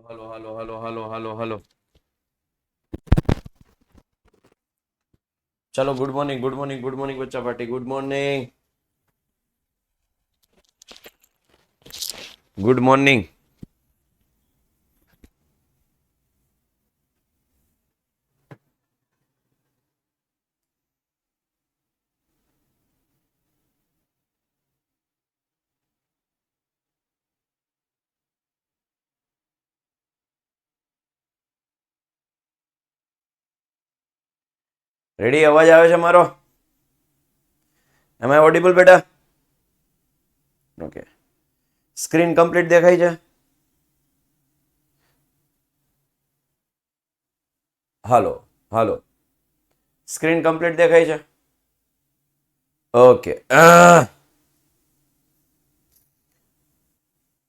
Hello hello hello hello hello hello. ચલો good morning good morning good morning બચ્ચા party good morning good morning. Ready અવાજ આવે છે મારો? એમ આઈ ઓડિબલ બેટા? ઓકે. સ્ક્રીન કમ્પ્લીટ દેખાય છે? હાલો હાલો. સ્ક્રીન કમ્પ્લીટ દેખાય છે? ઓકે.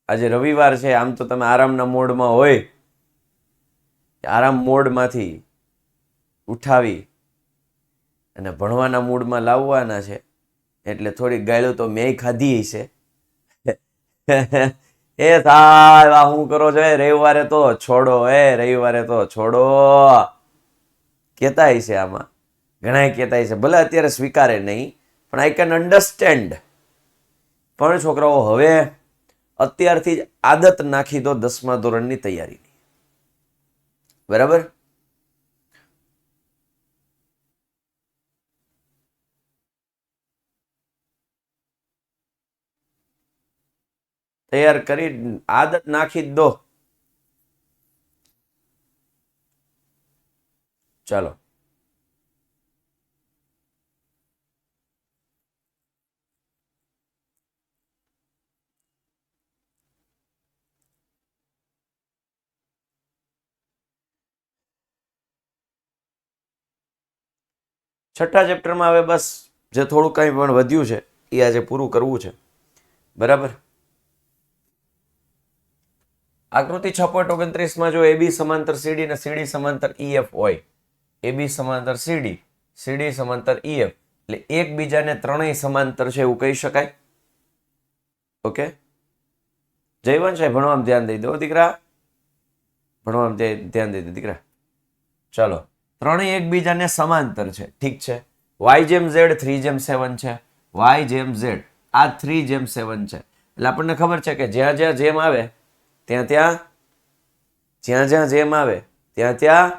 આજે રવિવાર છે, આમ તો તમે આરામના મોડમાં હોય. આરામ મોડમાંથી ઉઠાવી અને ભણવાના મૂડમાં લાવવાના છે. એટલે થોડીક ગાળ્યું તો મેં ખાધી છે. એ સાહેબ આ હું કરો છો? રવિવારે તો છોડો, રવિવારે તો છોડો કેતા છે. આમાં ઘણા કેતા છે, ભલે અત્યારે સ્વીકારે નહીં, પણ આઈ કેન અન્ડરસ્ટેન્ડ. પણ છોકરાઓ હવે અત્યારથી જ આદત નાખી દો 10મા ધોરણની તૈયારીની. બરાબર? તૈયાર કરી આદત નાખી જ દો. ચાલો. છઠ્ઠા ચેપ્ટરમાં હવે બસ જે થોડું કંઈ પણ વધ્યું છે એ આજે પૂરું કરવું છે. બરાબર? આકૃતિ 6.29માં જો એબી સમાંતર સીડી અને સીડી સમાંતર ઈએફ હોય, એબી સમાંતર સીડી, સીડી સમાંતર ઈએફ, એટલે એકબીજાને ત્રણેય સમાંતર છે એવું કહી શકાય. ઓકે. જયવંશ ભણવામાં ધ્યાન દઈ દો દીકરા, ભણવામાં ધ્યાન દઈ દો દીકરા. ચાલો. ત્રણેય એકબીજાને સમાંતર છે, ઠીક છે. y/z 3/7 છે, y/z આ 3/7 છે. એટલે આપણને ખબર છે કે જ્યાં જ્યાં જેમ આવે ત્યાં જ્યાં જેમ આવે ત્યાં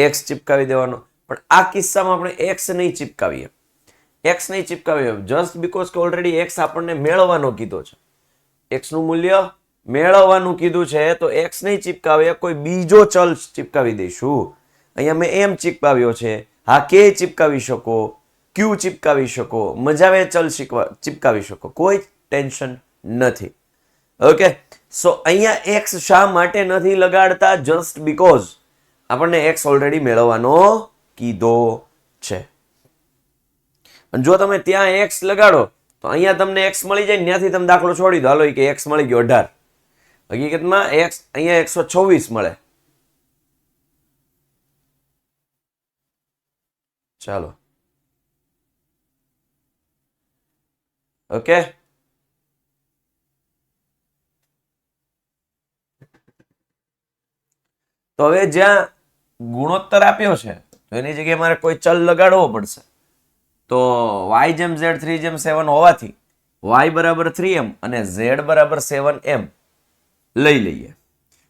એક્સ ચિપકાવી દેવાનો. પણ આ કિસ્સામાં આપણે એક્સ નહીં ચિપકાવીએ. એક્સ નહીં ચિપકાવીએ જસ્ટ બીકોઝ કે ઓલરેડી એક્સ આપણને મેળવવાનો કીધો છે. એક્સ નું મૂલ્ય મેળવવાનું કીધું છે, તો એક્સ નહીં ચિપકાવીએ, કોઈ બીજો ચલ ચિપકાવી દઈશું. અહીંયા મેં એમ ચિપકાવ્યો છે. હા, કે ચિપકાવી શકો, ક્યુ ચિપકાવી શકો, મજાવે ચલ ચિપકાવી શકો, કોઈ ટેન્શન નથી. ઓકે. સો અહીંયા એક્સ શા માટે નથી લગાડતા? જસ્ટ બીકોઝ આપણને એક્સ ઓલરેડી મેળવવાનો કીધો છે. જો તમે ત્યાં એક્સ લગાડો તો અહીંયા તમને એક્સ મળી જાય, ત્યાંથી તમે દાખલો છોડી દો, હાલો કે એક્સ મળી ગયો 18. હકીકતમાં એક્સ અહીંયા 126 મળે. ચાલો. ઓકે. તો હવે જ્યાં ગુણોત્તર આપ્યો છે તો એની જગ્યાએ મારે કોઈ ચલ લગાડવો પડશે. તો y/z 3/7 હોવાથી y બરાબર 3m અને z બરાબર 7m લઈ લઈએ.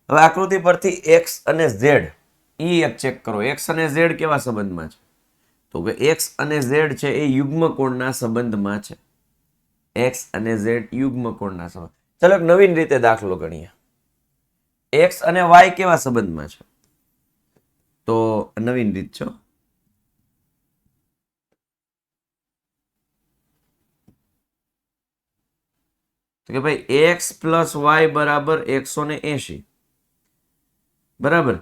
હવે આકૃતિ પરથી x અને z એક ચેક કરો. x અને z કેવા સંબંધમાં છે? તો કે x અને z છે એ યુગ્મ કોણના સંબંધમાં છે. x અને z યુગ્મ કોણના સંબંધ. ચલો એક નવીન રીતે દાખલો ગણીએ. x અને y કેવા સંબંધમાં છે? તો નવીન રીત છે. તો કે ભાઈ x પ્લસ વાય બરાબર 180. બરાબર?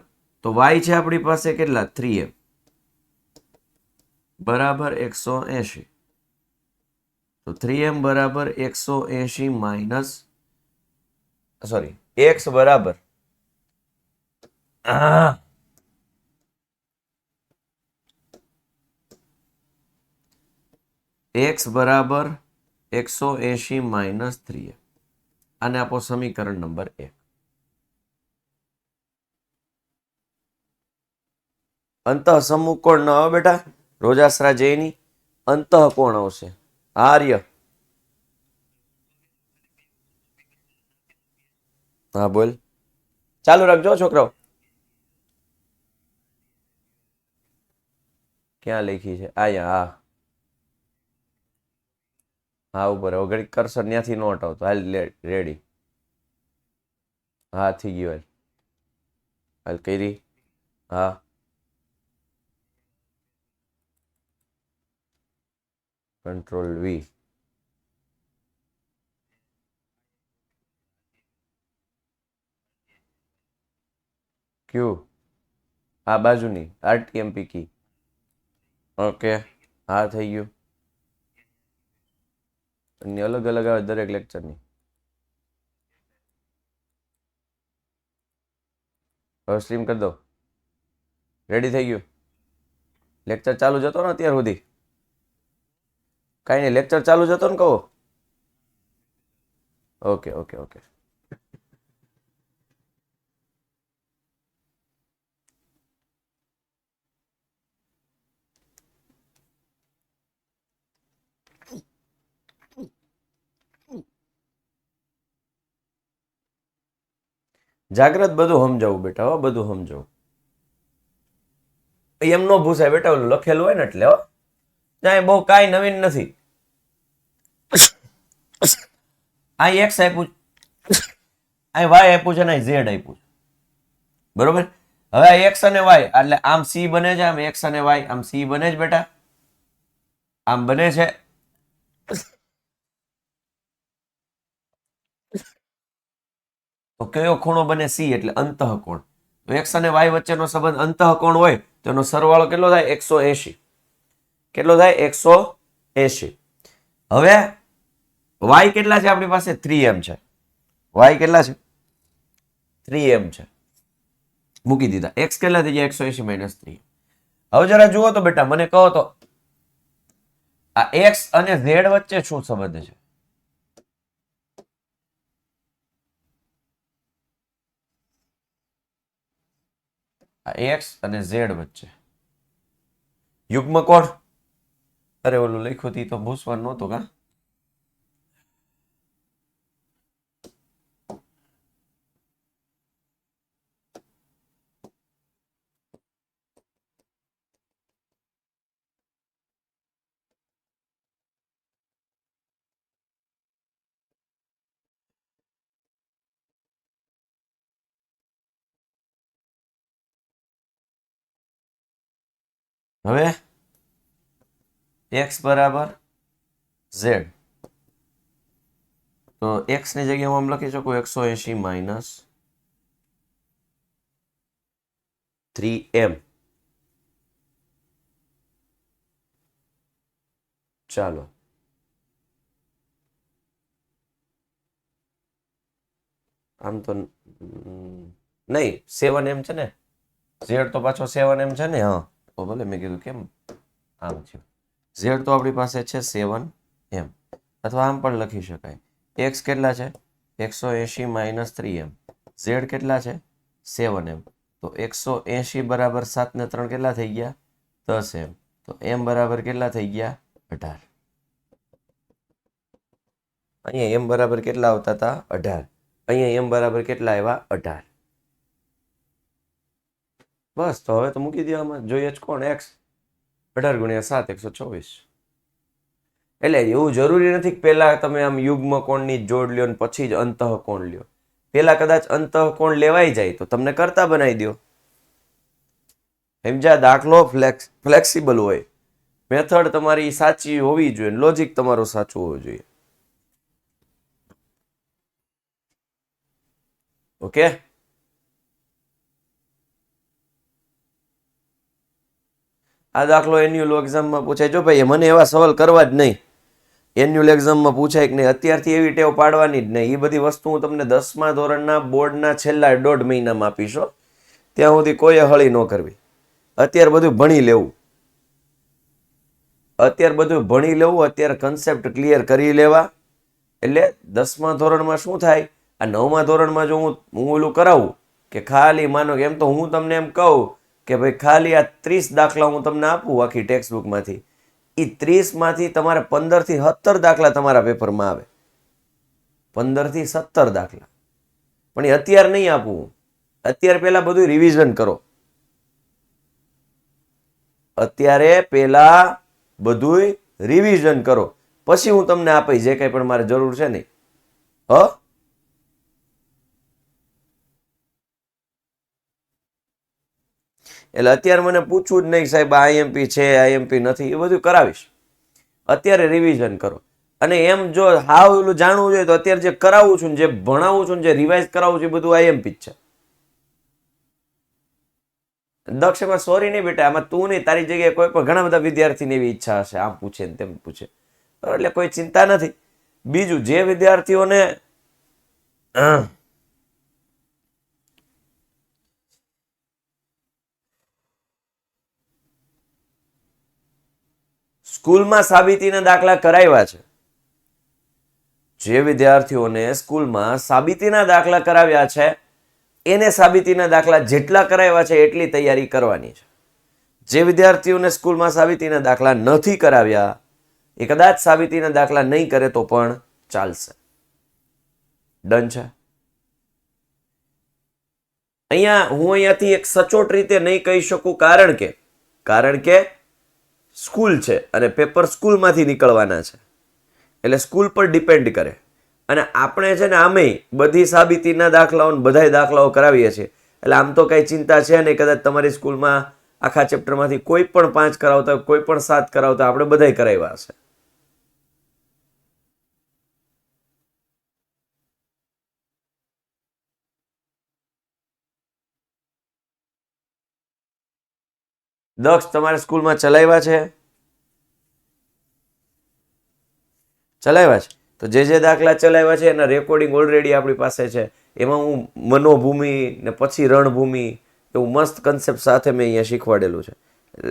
તો y છે આપણી પાસે કેટલા? 3m બરાબર 180. તો 3m બરાબર 180 માઇનસ સોરી x બરાબર x બરાબર 180 માઇનસ 3m. આને આપો સમીકરણ નંબર 1. અંતઃ સમ્મુખ કોણ ન આવે બેટા? રોજાસરા જયની અંતઃ કોણ આવશે? આર્ય. હા બોલ, ચાલુ રાખજો છોકરાઓ. ક્યાં લખી છે? આયા. હા હા ઉપર હવે ઘડીક કરસર ત્યાંથી નોટ આવતો. હાલ રેડી. હા થઈ ગયું. હાલ હાલ કરી. હા કંટ્રોલ વી. ક્યુ આ બાજુની આરટીએમપી કી. ઓકે હા થઈ ગયું. એની અલગ અલગ આવે દરેક લેક્ચરની. હવે સ્ટ્રીમ કરી દો. રેડી થઈ ગયું. લેક્ચર ચાલુ જતો ને અત્યાર સુધી? કાંઈ નહીં, લેક્ચર ચાલુ જતો ને કહો. Okay okay okay. જાગ્રત બધું સમજાવું બેટા, હો બધું સમજાવું. એમ નો ભૂસાય બેટા, ઓલું લખેલું હોય ને એટલે. હો ત્યાં બહુ કાંઈ નવીન નથી. આ એક્સ આપ્યું, આ વાય આપ્યું છે ને ઝેડ આપ્યું છે. બરોબર. હવે આ એક્સ અને વાય એટલે આમ સી બને છે, આમ એક્સ અને વાય આમ સી બને છે બેટા, આમ બને છે. તો કયો ખૂણો બને? સી એટલે અંતઃકોણ. તો એક્સ અને વાય વચ્ચેનો સંબંધ અંતઃકોણ હોય તો એનો સરવાળો કેટલો થાય? 180. કેટલો થાય? 180. હવે વાય કેટલા છે આપણી પાસે? 3m છે. વાય કેટલા છે? 3m છે. મૂકી દીધા. એક્સ કેટલા થઈ ગયા? 180 માઇનસ 3. હવે જરા જુઓ તો બેટા, મને કહો તો આ એક્સ અને ઝેડ વચ્ચે શું સંબંધ છે? આ એક્સ અને ઝેડ વચ્ચે યુગ્મ કોણ? અરે ઓલું લખ્યું હતું તો ભૂસવાનું નહોતું કા? હવે એક્સ બરાબર ઝેડ, તો એક્સ ની જગ્યાએ હું આમ લખી શકું 180 માઇનસ 3m. ચાલો આમ તો નહીં, 7m છે ને, ઝેડ તો પાછો 7m છે ને. હા તો ભલે, મેં કીધું કેમ આમ થયું. ઝેડ તો આપણી પાસે છે 7m, અથવા આમ પણ લખી શકાય. એક્સ કેટલા છે? 180 માઇનસ 3m. ઝેડ કેટલા છે? 7m. તો 180 બરાબર 7 ને 3 કેટલા થઈ ગયા? 10m. તો m બરાબર કેટલા થઈ ગયા? 18. અહીંયા m બરાબર કેટલા આવતા હતા? 18. અહીંયા m બરાબર કેટલા આવ્યા? 18. બસ, તો હવે તો મૂકી દેવામાં. જોઈએ જ કોણ? એક્સ 18 ગુણ્યા 7 124. એટલે એવું જરૂરી નથી કે પહેલા તમે આમ યુગ્મ કોણની જોડ લ્યો ને પછી જ અંતઃ કોણ લ્યો. પહેલા કદાચ અંતઃ કોણ લેવાઈ જાય તો તમને કરતા બનાવી દો. સમજ્યા? દાખલો ફ્લેક્સિબલ હોય, મેથડ તમારી સાચી હોવી જોઈએ, લોજિક તમારું સાચું હોવું જોઈએ. ઓકે. આ દાખલો એન્યુઅલ એક્ઝામમાં પૂછાય. જો ભાઈ મને એવા સવાલ કરવા જ નહીં. એન્યુઅલ એક્ઝામમાં પૂછાય કે નહીં, અત્યારથી એવી ટેવ પાડવાની જ નહીં. એ બધી વસ્તુ હું તમને 10મા ધોરણના બોર્ડના છેલ્લા 1.5 મહિનામાં આપીશો. ત્યાં સુધી કોઈએ હળી ન કરવી. અત્યારે બધું ભણી લેવું. અત્યારે કન્સેપ્ટ ક્લિયર કરી લેવા. એટલે 10મા ધોરણમાં શું થાય, આ 9મા ધોરણમાં જો હું ઓલું કરાવું કે ખાલી માનો કે એમ તો હું તમને એમ કહું કે ભાઈ ખાલી આ 30 દાખલા હું તમને આપું આખી ટેક્સ્ટ બુકમાંથી, એ 30માંથી તમારે 15 થી 17 દાખલા તમારા પેપરમાં આવે, 15 થી 17 દાખલા. પણ એ અત્યારે નહીં આપવું, અત્યારે પહેલા બધું રિવિઝન કરો, અત્યારે પહેલા બધું રિવિઝન કરો, પછી હું તમને આપી જે કંઈ પણ મારે જરૂર છે નહીં. એટલે અત્યારે મને પૂછવું જ નહીં સાહેબ આઈએમપી છે આઈએમપી નથી, એ બધું કરાવીશ. અત્યારે રિવિઝન કરો. અને એમ જો હાવ એલું જાણવું જોઈએ તો અત્યારે જે કરાવું છું, જે ભણાવું છું, જે રિવાઇઝ કરાવું છું, એ બધું આઈએમપી જ છે. દક્ષ એમાં સોરી નહીં બેટા, આમાં તું નહીં, તારી જગ્યાએ કોઈ પણ ઘણા બધા વિદ્યાર્થીની એવી ઈચ્છા હશે, આમ પૂછે ને તેમ પૂછે, એટલે કોઈ ચિંતા નથી. બીજું જે વિદ્યાર્થીઓને સ્કૂલમાં સાબિતીના દાખલા કરાવ્યા છે, જે વિદ્યાર્થીઓને સ્કૂલમાં સાબિતીના દાખલા કરાવ્યા છે, એને સાબિતીના દાખલા જેટલા કરાવ્યા છે એટલી તૈયારી કરવાની છે. જે વિદ્યાર્થીઓને સ્કૂલમાં સાબિતીના દાખલા નથી કરાવ્યા એ કદાચ સાબિતીના દાખલા નહીં કરે તો પણ ચાલશે. ડન છે. હું અહીંયાથી એક સચોટ રીતે નહીં કહી શકું, કારણ કે સ્કૂલ છે અને પેપર સ્કૂલમાંથી નીકળવાના છે, એટલે સ્કૂલ પર ડિપેન્ડ કરે. અને આપણે છે ને આમે બધી સાબિતીના દાખલાઓ બધાય દાખલાઓ કરાવીએ છીએ, એટલે આમ તો કઈ ચિંતા છે નહીં. કદાચ તમારી સ્કૂલમાં આખા ચેપ્ટરમાંથી કોઈ પણ 5 કરાવતા, કોઈ પણ 7 કરાવતા, આપણે બધાય કરાવ્યા હશે. દક્ષ તમારે સ્કૂલમાં ચલાવ્યા છે? તો જે દાખલા ચલાવ્યા છે એના રેકોર્ડિંગ ઓલરેડી આપણી પાસે છે. એમાં હું મનોભૂમિ ને પછી રણભૂમિ એવું મસ્ત કન્સેપ્ટ સાથે મેં અહીંયા શીખવાડેલું છે.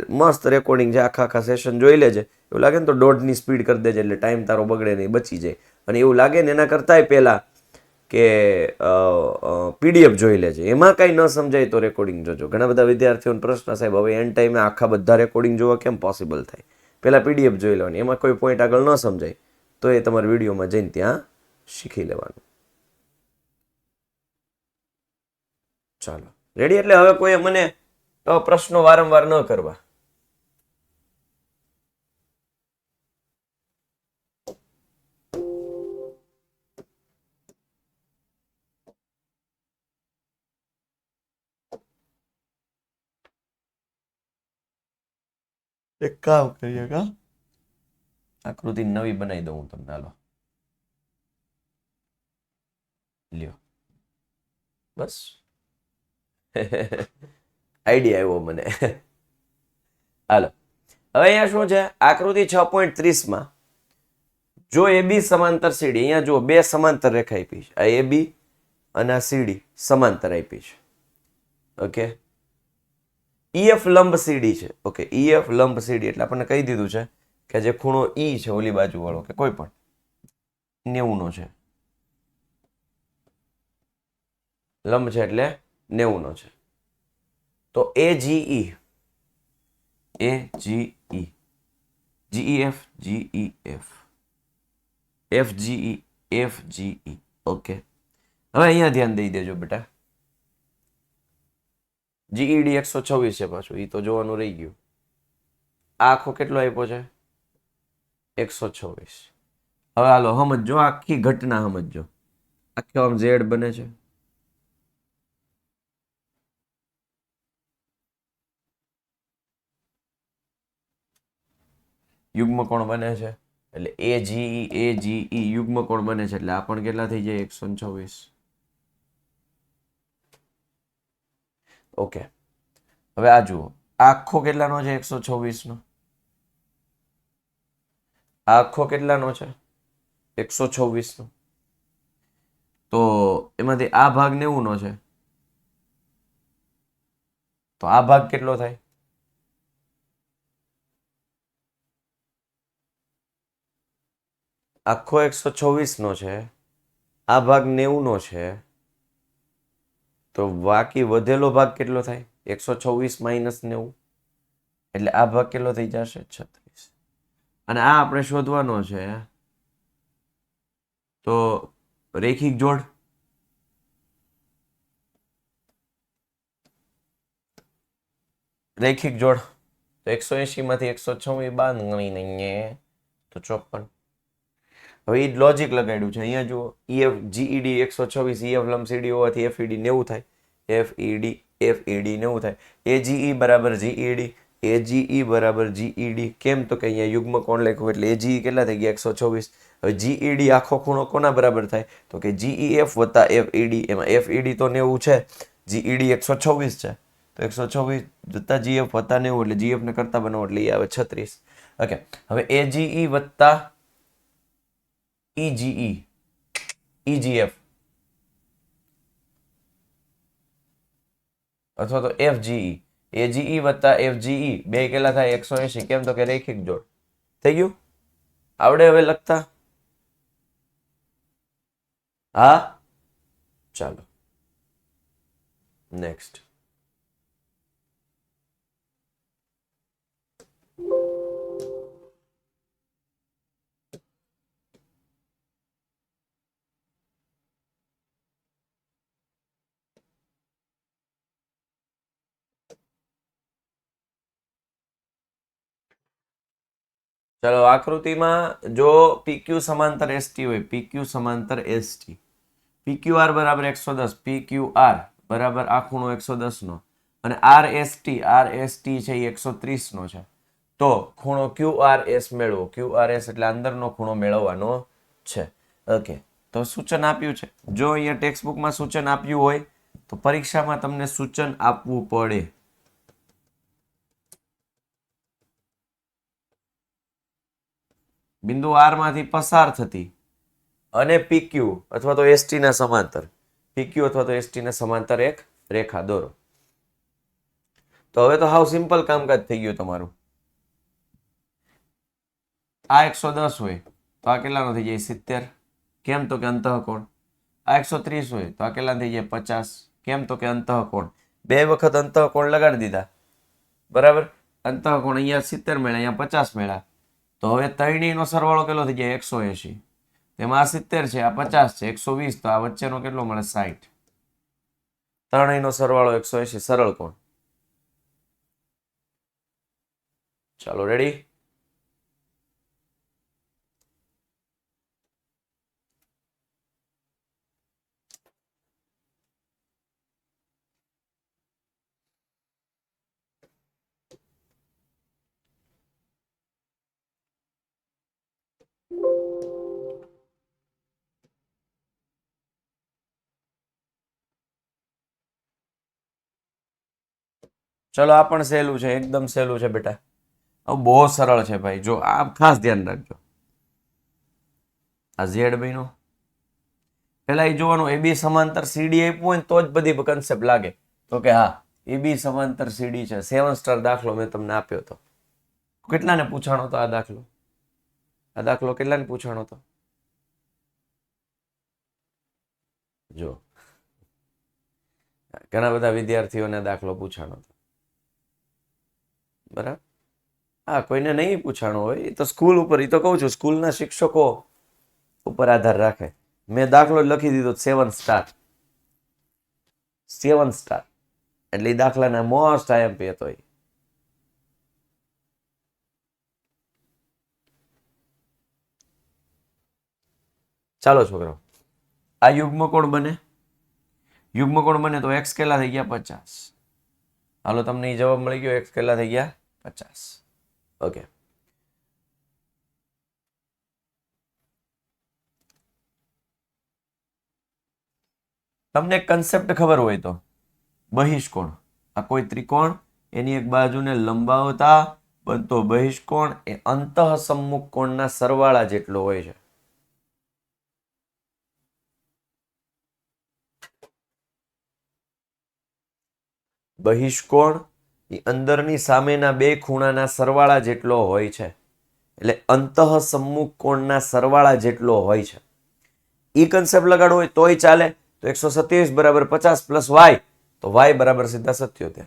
મસ્ત રેકોર્ડિંગ છે, આખા સેશન જોઈ લેજે. એવું લાગે ને તો 1.5ની સ્પીડ કરી દેજે, એટલે ટાઈમ તારો બગડે નહીં, બચી જાય. અને એવું લાગે ને એના કરતાંય પહેલા કે પીડીએફ જોઈ લેજે, એમાં કાંઈ ન સમજાય તો રેકોર્ડિંગ જોજો. ઘણા બધા વિદ્યાર્થીઓને પ્રશ્ન, સાહેબ હવે એન્ડ ટાઈમે આખા બધા રેકોર્ડિંગ જોવા કેમ પોસિબલ થાય? પહેલાં પીડીએફ જોઈ લેવાની, એમાં કોઈ પોઈન્ટ આગળ ન સમજાય તો એ તમારા વિડીયોમાં જઈને ત્યાં શીખી લેવાનું. ચાલો રેડી. એટલે હવે કોઈ મને પ્રશ્નો વારંવાર ન કરવા. એક કામ કરીએ કા, આકૃતિ નવી બનાવી દઉં તમને. હાલો લ્યો, બસ આઈડિયા આવ્યો મને. હાલો હવે અહીંયા શું છે, આકૃતિ 6.30માં જો AB સમાંતર CD, અહીંયા જો બે સમાંતર રેખા આપી છે, આ AB અને આ CD સમાંતર આપી છે. ઓકે, EF લંબ CD છે. ઓકે, EF લંબ CD એટલે આપણને કહી દીધું છે કે જે ખૂણો E છે ઓલી બાજુ વાળો કે કોઈ પણ 90 નો છે, લંબ છે એટલે 90 નો છે. તો AGE GEF FGE. ઓકે, હવે અહીંયા ધ્યાન દઈ દેજો બેટા. GED 126 છે પાછું, એ તો જોવાનું રહી ગયું. આખો કેટલો આપ્યો છે? 126. હવે હાલો સમજો, આખી ઘટના સમજો. આખો આમ Z બને છે, યુગ્મ કોણ બને છે, એટલે AGE યુગ્મ કોણ બને છે, એટલે આ પણ કેટલા થઈ જાય? 126. ઓકે, હવે આ જુઓ, આખો કેટલાનો છે? 126 નો. આખો કેટલાનો છે? 126 નો. તો એમાંથી આ ભાગ 90 નો છે, તો આ ભાગ કેટલો થાય? આખો 126 નો છે, આ ભાગ 90 નો છે, તો બાકી વધેલો ભાગ કેટલો થાય? 126 માઇનસ 90 એટલે આ ભાગ કેટલો થઈ જશે 36 અને આ આપણે શોધવાનો છે તો રેખિક જોડ તો 180 માંથી 126 બાદ ગણી નહીં તો 54 હવે એ લોજિક લગાડ્યું છે અહીંયા જુઓ EF GED 126 EF લંબસીડી હોવાથી FED 90 થાય FED 90 થાય AGE બરાબર GED AGE બરાબર GED કેમ તો કે અહીંયા યુગ્મ કોણ લખ્યું એટલે AGE કેટલા થઈ ગયા 126 હવે GED આખો ખૂણો કોના બરાબર થાય તો કે GEF વત્તા FED એમાં FED તો 90 છે GED 126 છે તો 126 વત્તા GF વત્તા 90 એટલે GF ને કરતા બનાવો એટલે એ આવે 36 ઓકે હવે AGE વત્તા EGF અથવા તો FGE AGE વત્તા FGE બે કેટલા થાય 180 કેમ તો કે રેખિક જોડ થઈ ગયું આવડે હવે લખતા હા ચાલો નેક્સ્ટ ચલો આકૃતિમાં જો PQ સમાંતર ST હોય PQ સમાંતર ST PQR બરાબર 110 PQR બરાબર આ ખૂણો 110 નો અને RST છે એ 130 નો છે તો ખૂણો QRS મેળવો QRS એટલે અંદરનો ખૂણો મેળવવાનો છે ઓકે તો સૂચન આપ્યું છે જો અહીંયા ટેક્સ્ટ બુકમાં સૂચન આપ્યું હોય તો પરીક્ષામાં તમને સૂચન આપવું પડે બિંદુ R માંથી પસાર થતી અને PQ અથવા તો ST ના સમાંતર PQ અથવા તો ST ના સમાંતર એક રેખા દોરો તો હવે તો હાવ સિમ્પલ કામકાજ થઈ ગયું તમારું આ 110 હોય તો આ કેટલાનો થઈ જાય 70 કેમ તો કે અંતઃકોણ આ 130 હોય તો આ કેટલા થઈ જાય 50 કેમ તો કે અંતઃકોણ બે વખત અંતઃકોણ લગાડી દીધા બરાબર અંતઃકોણ અહીંયા 70 મળ્યા અહીંયા 50 મળ્યા તો હવે ત્રણેયનો સરવાળો કેટલો થઈ જાય 180 તેમાં આ 70 છે આ 50 છે 120 તો આ વચ્ચેનો કેટલો મળે 60 ત્રણેયનો સરવાળો 180 સરળ કોણ ચાલો રેડી ચલો આ પણ સહેલું છે એકદમ સહેલું છે બેટા બહુ સરળ છે ભાઈ જો આ ખાસ ધ્યાન રાખજો આ Z બન્યો પેલા એ જોવાનું AB સમાંતર CD આપ્યું હોય તો જ બધી કન્સેપ્ટ લાગે તો કે હા AB સમાંતર CD છે 7 સ્ટાર દાખલો મેં તમને આપ્યો હતો કેટલાને પૂછાણો હતો આ દાખલો કેટલાને પૂછાણો હતો જો ઘણા બધા વિદ્યાર્થીઓને દાખલો પૂછાણો હતો બરાબર હા કોઈને નહીં પૂછાણો હોય એ તો સ્કૂલ ઉપર એ તો કહું છું સ્કૂલના શિક્ષકો ઉપર આધાર રાખે મેં દાખલો લખી દીધો 7 સ્ટાર એટલે એ દાખલાના મોસ્ટ આઈએમપી હતો એ ચાલો છોકરાઓ આ યુગ્મકોણ બને તો x કેટલા થઈ ગયા 50 હાલો તમને એ જવાબ મળી ગયો x કેટલા થઈ ગયા 50 ઓકે તમને કન્સેપ્ટ ખબર હોય તો બહિષ્કોણ આ કોઈ ત્રિકોણ એની એક બાજુને લંબાવતા બનતો બહિષ્કોણ એ અંતઃસમ્મુખ કોણના સરવાળા જેટલો હોય છે બહિષ્કોણ એ અંદરની સામેના બે ખૂણાના સરવાળા જેટલો હોય છે એટલે અંતઃસમ્મુખ કોણના સરવાળા જેટલો હોય છે ઈ કન્સેપ્ટ લગાડવો હોય તોય ચાલે તો 127 બરાબર 50 પ્લસ y તો y બરાબર સીધા 77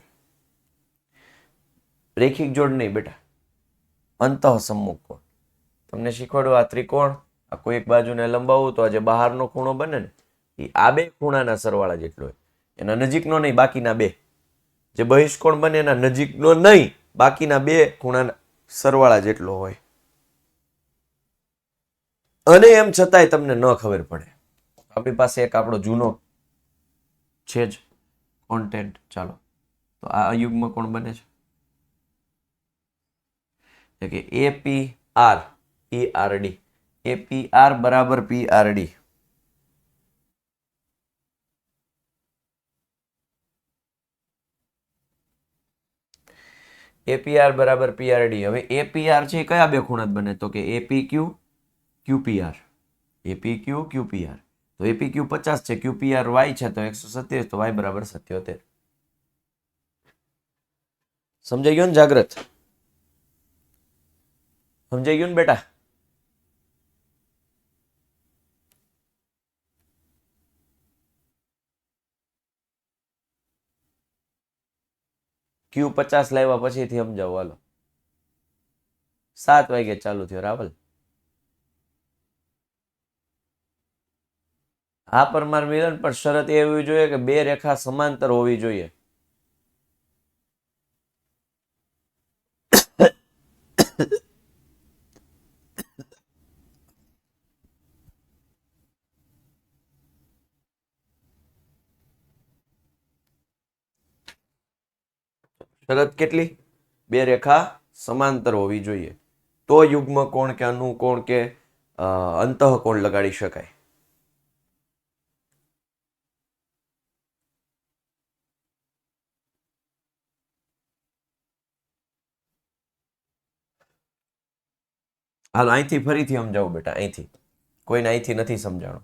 રેખિક જોડ નહીં બેટા, અંતઃસમ્મુખ કોણ. તમને શીખવાડું, આ ત્રિકોણ, આ કોઈ એક બાજુને લંબાવું તો આ જે બહારનો ખૂણો બને ને એ આ બે ખૂણાના સરવાળા જેટલો હોય. એના નજીકનો નહીં, બાકીના બે. જે બહિષ્કોણ બને એના નજીકનો નહીં, બાકીના બે ખૂણાના સરવાળા જેટલો હોય. અને એમ છતાંય તમને ન ખબર પડે. આપણી પાસે એક આપણો જૂનો છે જ કોન્ટેન્ટ. ચાલો તો આ અયુગ્મ કોણ બને છે કે એપી આર પીઆરડી. એપીઆર બરાબર પીઆરડી. એપીઆર બરાબર પીઆરડી. હવે એપીઆર છે કયા બે ખૂણા બને? તો કે એપીક્યુ ક્યુપીઆર. એપીક્યુ ક્યુપીઆર. તો એપીક્યુ 50 છે, ક્યુપીઆર વાય છે તો 127, તો વાય બરાબર 77. સમજાઈ ગયું ને જાગ્રત? સમજાઈ ગયું ને બેટા? ક્યુ 50 લાવ્યા પછીથી સમજાવો. હાલો, 7 વાગે ચાલુ થયો રાવલ. હા પરમાર મિલન, પણ શરત એ હોવી જોઈએ કે બે રેખા સમાંતર હોવી જોઈએ. શરત કેટલી? બે રેખા સમાંતર હોવી જોઈએ, તો યુગ્મ કોણ કે અનુકોણ કે અંતઃકોણ લગાડી શકાય. હાલ અહીંથી ફરીથી સમજાવું બેટા, અહીંથી. કોઈને અહીંથી નથી સમજાણું.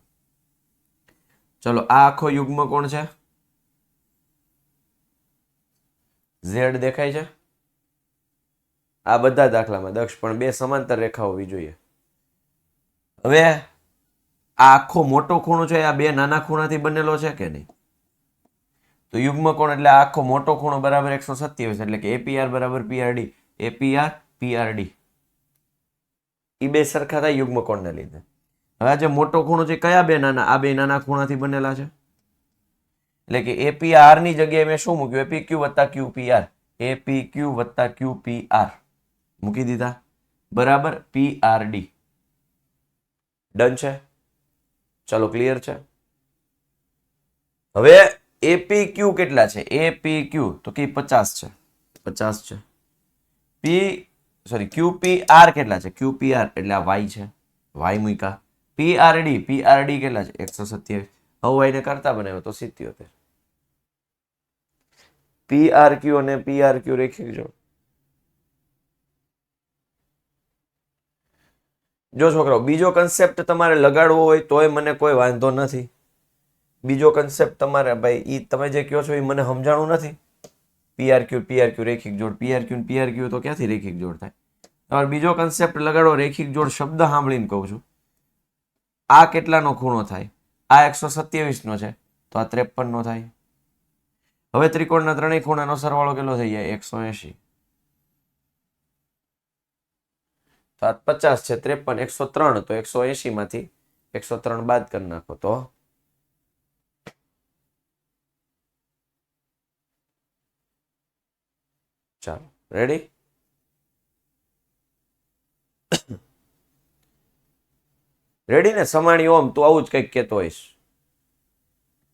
ચલો, આ આખો યુગ્મ કોણ છે? ઝેડ દેખાય છે? આ બધા દાખલામાં દક્ષ, પણ બે સમાંતર રેખા હોવી જોઈએ. હવે આ આખો મોટો ખૂણો છે આ બે નાના ખૂણાથી બનેલો છે કે નહીં? તો યુગ્મ કોણ એટલે આખો મોટો ખૂણો બરાબર 127, એટલે કે એપીઆર બરાબર પીઆરડી. એપીઆર પીઆરડી એ બે સરખા થાય યુગ્મ કોણને લીધે. હવે આ જે મોટો ખૂણો છે કયા બે નાના? આ બે નાના ખૂણાથી બનેલા છે. એટલે કે એપીઆર ની જગ્યાએ મેં શું મૂક્યું? એપીક્યુ વત્તા ક્યુપીઆર. એપીક્યુ વત્તા ક્યુપીઆર મૂકી દીધા બરાબર પીઆરડી. ડન છે? ચલો, ક્લિયર છે? હવે એપીક્યુ કેટલા છે? એપીક્યુ તો કે 50 છે. 50 છે. ક્યુપીઆર કેટલા છે? ક્યુપીઆર એટલે આ વાય છે, વાય મૂકા. પીઆરડી કેટલા છે? 127. હવે વાય ને કરતા બનાવ્યો તો 77. પીઆરક્યુ અને પીઆરક્યુ રેખિક જોડ. જો છોકરાઓ, બીજો કન્સેપ્ટ તમારે લગાડવો હોય તોય મને કોઈ વાંધો નથી. બીજો કન્સેપ્ટ તમારે ભાઈ ઈ તમે જે કહો છો એ મને સમજાણું નથી. પીઆરક્યુ રેખિક જોડ, પીઆરક્યુ તો ક્યાંથી રેખિક જોડ થાય? તમારે બીજો કન્સેપ્ટ લગાડો. રેખિક જોડ શબ્દ સાંભળીને કહું છું. આ કેટલાનો ખૂણો થાય? આ 127 નો છે તો આ 53 નો થાય. હવે ત્રિકોણના ત્રણેય ખૂણાનો સરવાળો કેટલો થઈ જાય? 180. તો આ 50 છે, 53, 103, તો 180 માંથી 103 બાદ કરી નાખો તો ચાલો, રેડી? રેડી ને? સમાણી ઓમ તું આવું જ કંઈક કહેતો હોઈશ.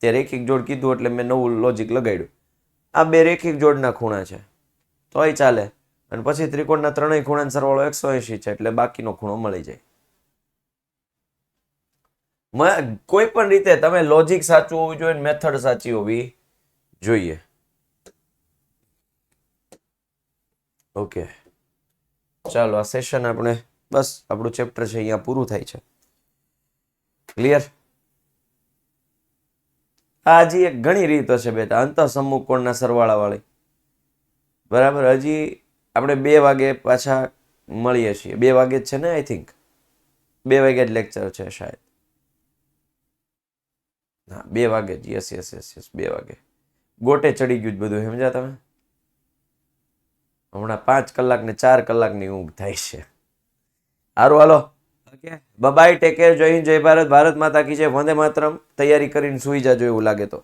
તે રેખિક જોડ કીધું એટલે મેં નવું લોજિક લગાડ્યું. આ બે રેખિક જોડના ખૂણા છે તોય ચાલે, અને પછી ત્રિકોણના ત્રણેય ખૂણાનો સરવાળો 180 છે એટલે બાકીનો ખૂણો મળી જાય. કોઈ પણ રીતે તમે લોજિક સાચું હોવું જોઈએ, મેથડ સાચી હોવી જોઈએ. ઓકે, ચાલો, આ સેશન આપણે બસ આપણું ચેપ્ટર છે અહીંયા પૂરું થાય છે. ક્લિયર? આ હજી એક ઘણી રીતો છે બેટા અંતઃસમ્મુખ કોણના સરવાળા વાળી. બરાબર, હજી આપણે 2 વાગે પાછા મળીએ છીએ. 2 વાગે જ છે ને? આઈ થિંક 2 વાગે જ લેક્ચર છે શાયદ. હા, 2 વાગે જ. યસ 2 વાગે. ગોટે ચડી ગયું જ બધું, સમજ્યા તમે? હમણાં 5 કલાક ને 4 કલાકની ઊંઘ થાય છે. સારું હાલો, બાય, ટેક કેર, જય હિન્દ, જય ભારત, ભારત માતા કી જય, વંદે માતરમ. તૈયારી કરીને સુઈ જાજો એવું લાગે તો.